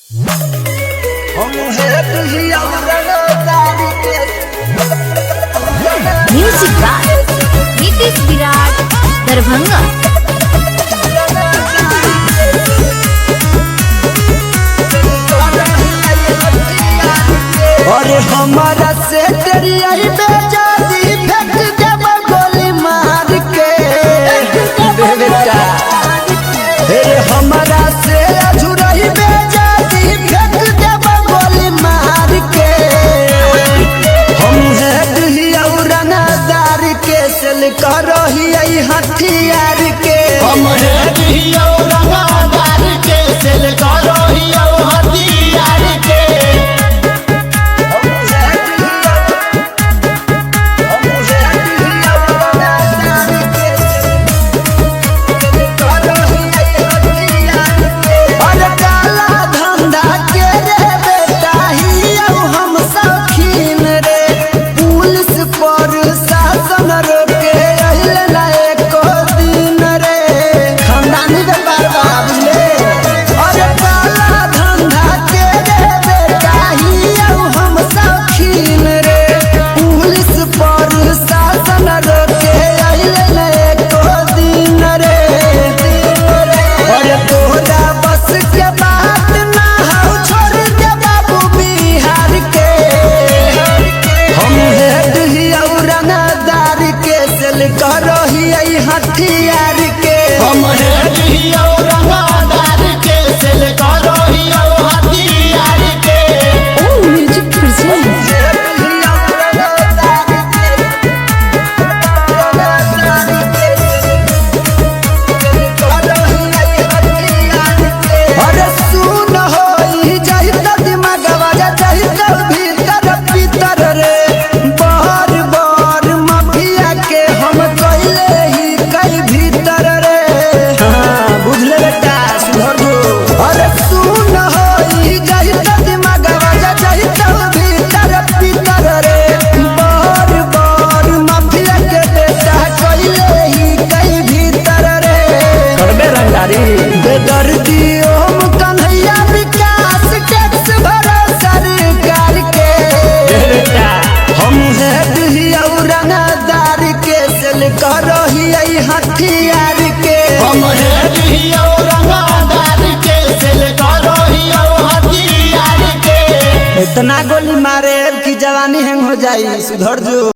Music by Nitish विराट दरभंगा। अरे हमारा से तेरी आई बेजादी फेंक देब गोली मार के बेटा। अरे हमारा से अझुरही बेजादी फेंक देब गोली मार के। हम हेड ही औरंगदार के सेल करही हथियार के। हम हेड ही औरंगदार के सेल करही हथियार के। करही हथियार के। हम हेड ही औरंगदार के सेल करही हथियार के। म्यूजिक प्रेजेंट अरे सुन हो जाहि त दिमागवा जाहि त भीतर भीतर रे। बार बार माफिया के हम कइले ही कई भीतर रे। हां बुझले बेटा सुधर जो। अरे सुन हो जाहि त दिमागवा जाहि त भीतर भीतर रे। बार बार माफिया के बेटा कइले ही कई भीतर रे। करबे रंगारी बेदर्दी ओम कन्हैया विकास टैक्स भरा सरकार के। हम हेड ही औरंगदार के सेल करही हथियार के। हम हेड ही औरंगदार के सेल करही हथियार के। इतना गोली मारे कि जवानी हैंग हो जाई सुधर जो।